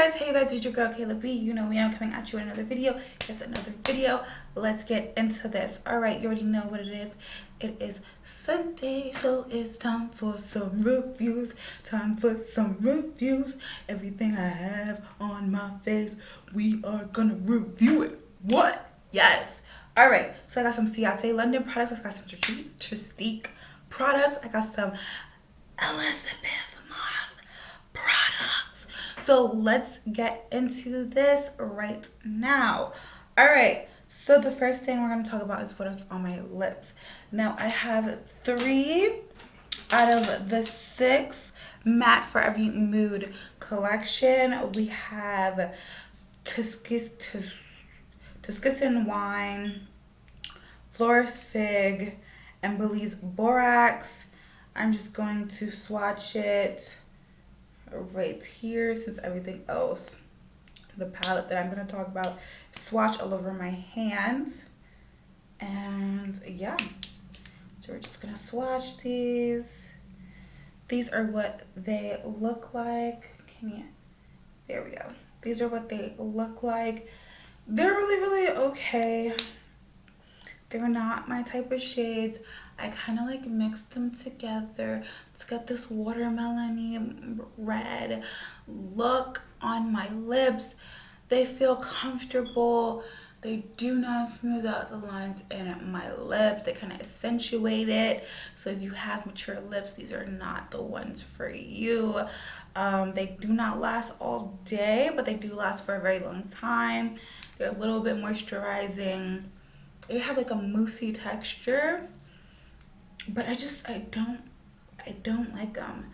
guys, hey you guys, it's your girl Kayla B. You know me, I'm coming at you with another video. Yes, another video. Let's get into this. Alright, you already know what it is. It is Sunday, so it's time for some reviews. Time for some reviews. Everything I have on my face, we are gonna review it. What? Yes. Alright, so I got some seee London products. I got some Tristique products. I got some Elizabeth Moss products. So let's get into this right now. All right, so the first thing we're going to talk about is what is on my lips. Now I have 3 out of the 6 matte for every mood collection. We have Tuscan Wine, Florist Fig, and Belize Borax. I'm just going to swatch it right here since everything else, the palette that I'm going to talk about, swatch all over my hands. And yeah, so we're just going to swatch these. These are what they look like. There we go. These are what they look like. They're really okay. They're not my type of shades. I kind of like mixed them together. It's got this watermelon-y red look on my lips. They feel comfortable. They do not smooth out the lines in my lips. They kind of accentuate it. So if you have mature lips, these are not the ones for you. They do not last all day, but they do last for a very long time. They're a little bit moisturizing. They have like a moussey texture, but I don't like them.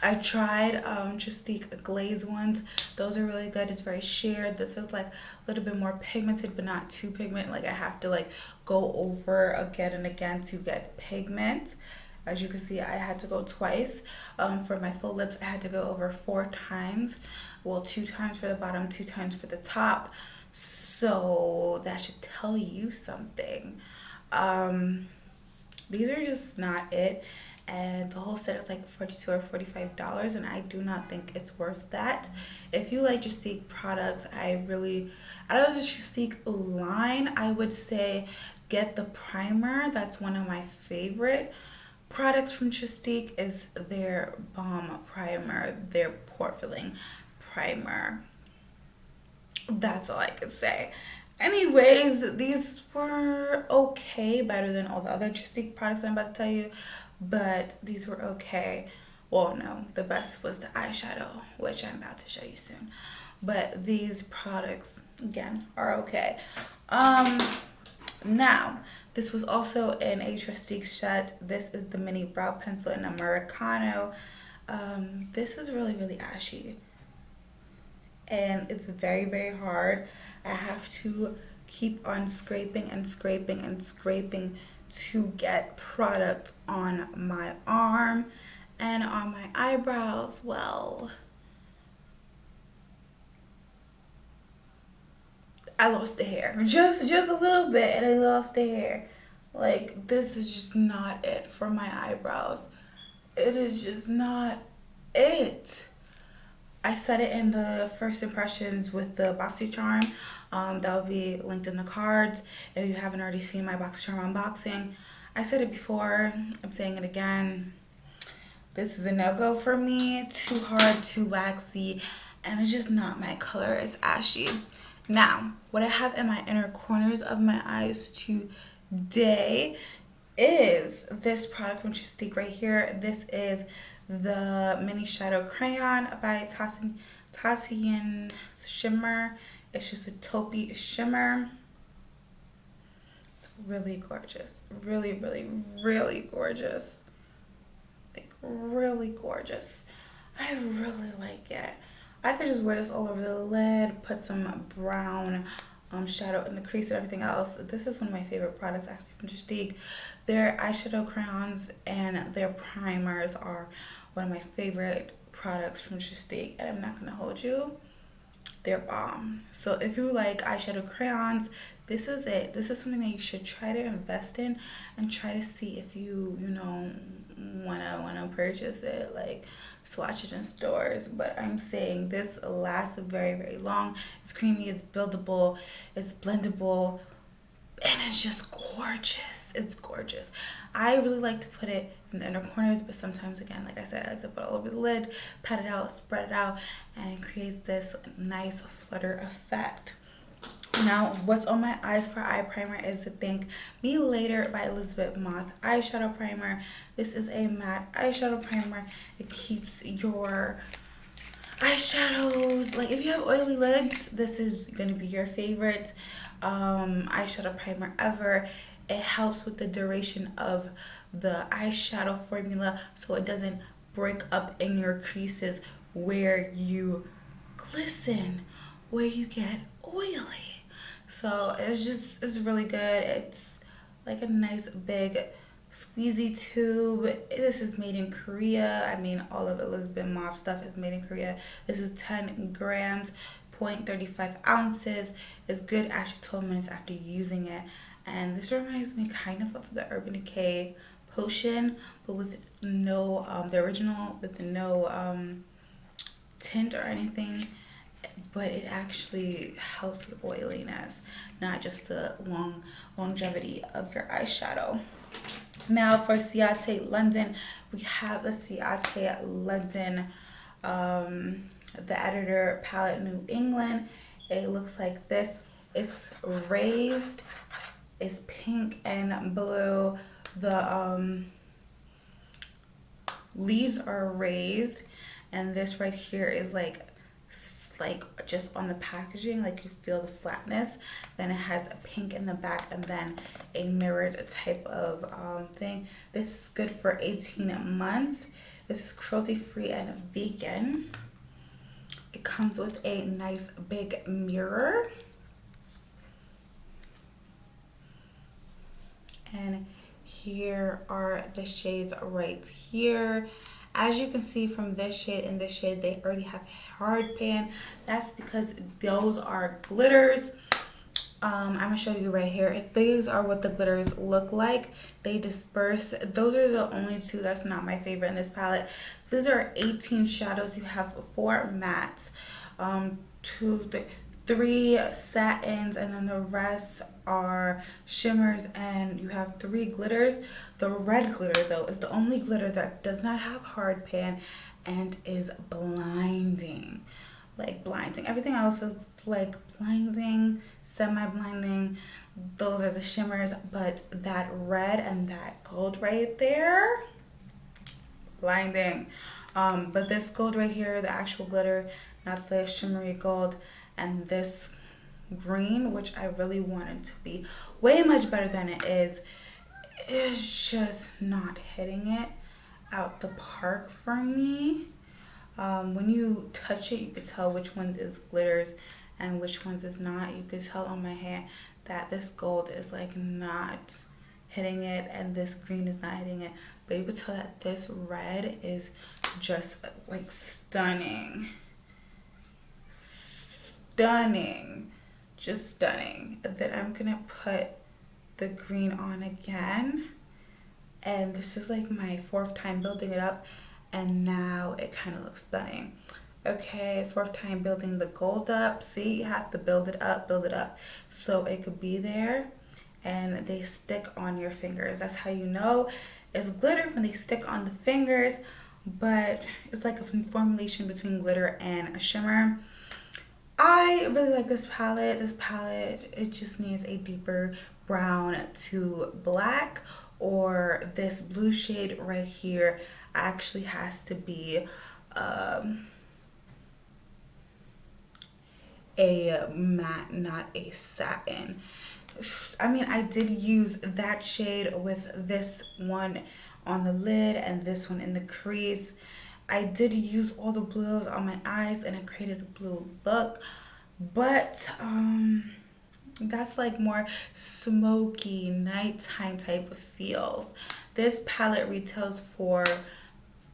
I tried Tristique glaze ones. Those are really good. It's very sheer. This is like a little bit more pigmented, but not too pigmented. Like I have to like go over again and again to get pigment. As you can see, I had to go twice. For my full lips, I had to go over 4 times. Well, 2 times for the bottom, 2 times for the top. So that should tell you something. These are just not it, and the whole set is like $42 or $45, and I do not think it's worth that. If you like Tristique products, out of the Tristique line, I would say get the primer. That's one of my favorite products from Tristique, is their balm primer, their pore filling primer. That's all I could say. Anyways, these were okay, better than all the other Tristique products I'm about to tell you, but these were okay. Well, no, the best was the eyeshadow, which I'm about to show you soon. But these products, again, are okay. Now, this was also in a Tristique set. This is the mini brow pencil in Americano. This is really ashy. And it's very hard. I have to keep on scraping and scraping and scraping to get product on my arm and on my eyebrows. Well, I lost the hair. Just a little bit, and I lost the hair. Like, this is just not it for my eyebrows. It is just not it. I said it in the first impressions with the BoxyCharm. That will be linked in the cards if you haven't already seen my BoxyCharm unboxing. I said it before, I'm saying it again. This is a no-go for me. Too hard, too waxy, and it's just not my color. It's ashy. Now, what I have in my inner corners of my eyes today is this product from Tristique right here. This is the mini shadow crayon by Tatian Shimmer. It's just a taupey shimmer. It's really gorgeous. Really gorgeous. Like, really gorgeous. I really like it. I could just wear this all over the lid, put some brown shadow in the crease and everything else. This is one of my favorite products actually from Tristique. Their eyeshadow crayons and their primers are one of my favorite products from Tristique, and I'm not gonna hold you. They're bomb. So if you like eyeshadow crayons, this is it. This is something that you should try to invest in and try to see if you know wanna purchase it. Like swatch it in stores. But I'm saying this lasts very, very long. It's creamy, it's buildable, it's blendable, and it's just gorgeous. It's gorgeous. I really like to put it in the inner corners, but sometimes, again, like I said, I like to put it all over the lid, pat it out, spread it out, and it creates this nice flutter effect. Now, what's on my eyes for eye primer is the Thank Me Later by Elizabeth Moth eyeshadow primer. This is a matte eyeshadow primer. It keeps your eyeshadows, like if you have oily lids, this is going to be your favorite eyeshadow primer ever. It helps with the duration of the eyeshadow formula so it doesn't break up in your creases where you glisten, where you get oily. So it's really good. It's like a nice big squeezy tube. This is made in Korea. I mean, all of Elizabeth Moth stuff is made in Korea. This is 10 grams, 0.35 ounces. It's good after 12 minutes after using it. And this reminds me kind of the Urban Decay potion, but with no, the original with no tint or anything. But it actually helps with oiliness, not just the longevity of your eyeshadow. Now for Ciate London, we have the Ciate London, the Editor Palette New England. It looks like this. It's raised. It's pink and blue. The leaves are raised, and this right here is like just on the packaging, like you feel the flatness. Then it has a pink in the back and then a mirrored type of thing. This is good for 18 months. This is cruelty free and vegan. It comes with a nice big mirror, and here are the shades right here. As you can see from this shade and this shade, they already have hard pan. That's because those are glitters. I'm gonna show you right here. These are what the glitters look like. They disperse. Those are the only two that's not my favorite in this palette. These are 18 shadows. You have 4 mattes, 3 satins, and then the rest are shimmers, and you have 3 glitters. The red glitter though is the only glitter that does not have hard pan and is blinding, like blinding. Everything else is like blinding, semi-blinding. Those are the shimmers, but that red and that gold right there, blinding. But this gold right here, the actual glitter, not the shimmery gold, and this green, which I really wanted to be way much better than it is just not hitting it out the park for me. When you touch it, you could tell which one is glitters and which ones is not. You could tell on my hand that this gold is like not hitting it and this green is not hitting it, but you could tell that this red is just like stunning, just stunning. Then I'm gonna put the green on again, and this is like my 4th time building it up, and now it kind of looks stunning. Okay, 4th time building the gold up. See, you have to build it up so it could be there, and they stick on your fingers. That's how you know it's glitter, when they stick on the fingers. But it's like a formulation between glitter and a shimmer. I really like this palette. It just needs a deeper brown to black, or this blue shade right here actually has to be a matte, not a satin. I mean, I did use that shade with this one on the lid and this one in the crease. I did use all the blues on my eyes and it created a blue look, but that's like more smoky nighttime type of feels. This palette retails for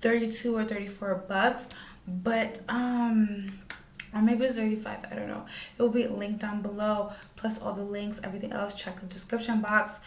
$32 or $34, but or maybe it's 35, I don't know. It will be linked down below, plus all the links, everything else. Check the description box.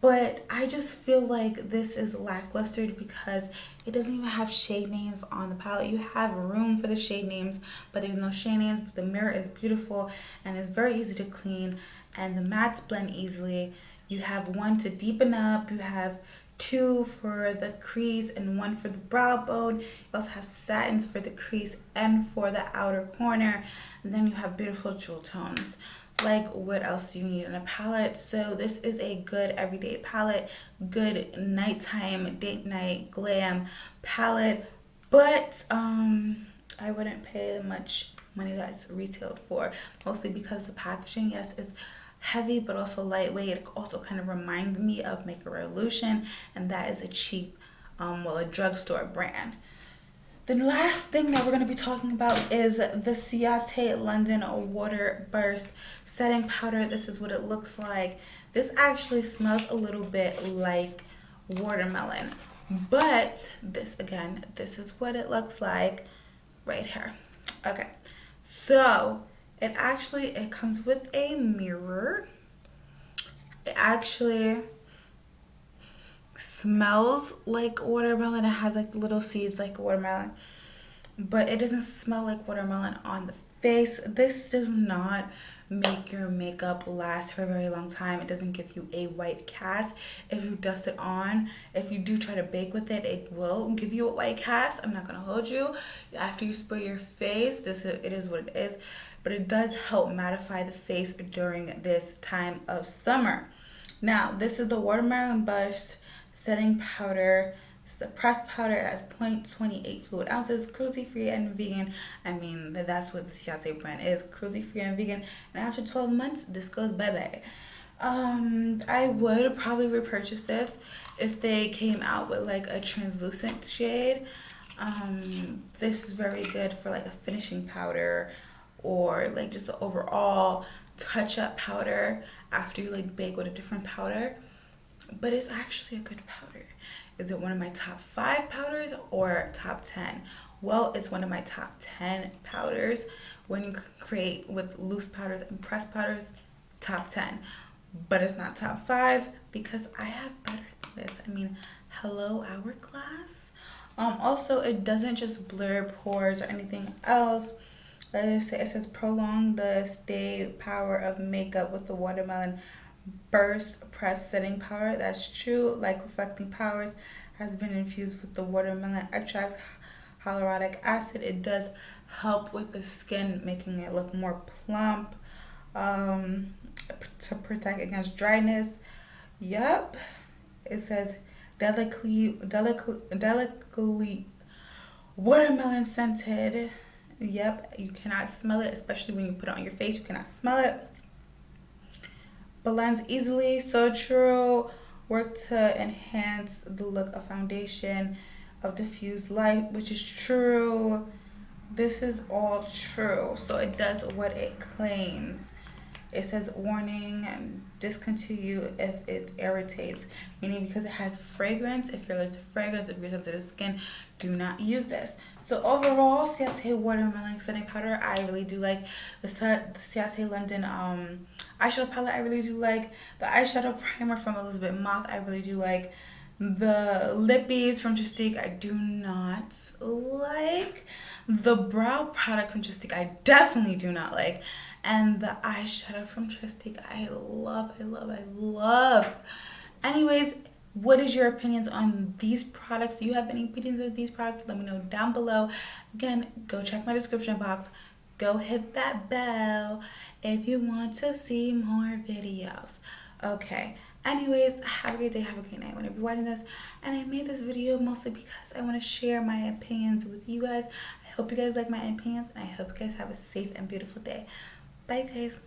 But I just feel like this is lackluster because it doesn't even have shade names on the palette. You have room for the shade names, but there's no shade names. But the mirror is beautiful and it's very easy to clean, and the mattes blend easily. You have one to deepen up, you have two for the crease and one for the brow bone. You also have satins for the crease and for the outer corner, and then you have beautiful jewel tones. Like, what else do you need in a palette? So this is a good everyday palette, good nighttime, date night, glam palette. But I wouldn't pay much money that it's retailed for, mostly because the packaging, yes, is heavy but also lightweight. It also kind of reminds me of Make a Revolution, and that is a cheap, a drugstore brand. The last thing that we're going to be talking about is the Seee London Water Burst Setting Powder. This is what it looks like. This actually smells a little bit like watermelon. But this, again, this is what it looks like right here. Okay, so it comes with a mirror. It actually smells like watermelon. It has like little seeds like watermelon, but it doesn't smell like watermelon on the face. This does not make your makeup last for a very long time. It doesn't give you a white cast if you dust it on. If you do try to bake with it, it will give you a white cast. I'm not gonna hold you. After you spray your face, it is what it is, but it does help mattify the face during this time of summer. Now, this is the Watermelon Burst Setting Powder. This is the pressed powder. It has 0.28 fluid ounces, cruelty-free and vegan. I mean, that's what the Seee brand is, cruelty-free and vegan. And after 12 months, this goes bye-bye. I would probably repurchase this if they came out with like a translucent shade. This is very good for like a finishing powder, or like just an overall touch-up powder after you like bake with a different powder. But it's actually a good powder. Is it one of my top 5 powders or top 10? Well, it's one of my top 10 powders. When you create with loose powders and pressed powders, top 10. But it's not top 5 because I have better than this. I mean, hello Hourglass. Also, it doesn't just blur pores or anything else. It says prolong the stay power of makeup with the Watermelon Burst Press Setting Powder. That's true. Like reflecting powers has been infused with the watermelon extracts, hyaluronic acid. It does help with the skin, making it look more plump, to protect against dryness. Yup. It says delicately watermelon scented. Yep, you cannot smell it, especially when you put it on your face. You cannot smell it. Blends easily, so true. Work to enhance the look of foundation of diffused light, which is true. This is all true. So it does what it claims. It says warning and discontinue if it irritates, meaning because it has fragrance. If you're allergic to fragrance, if you're sensitive skin, do not use this. So overall, Seee Watermelon Setting Powder, I really do like. The Seee London eyeshadow palette, I really do like. The eyeshadow primer from Elizabeth Moth, I really do like. The lippies from Justique, I do not like. The brow product from Justique, I definitely do not like. And the eyeshadow from Justique, I love. Anyways, what is your opinions on these products? Do you have any opinions on these products? Let me know down below. Again, go check my description box. Go hit that bell if you want to see more videos. Okay. Anyways, have a great day. Have a great night whenever you're watching this. And I made this video mostly because I want to share my opinions with you guys. I hope you guys like my opinions, and I hope you guys have a safe and beautiful day. Bye, guys.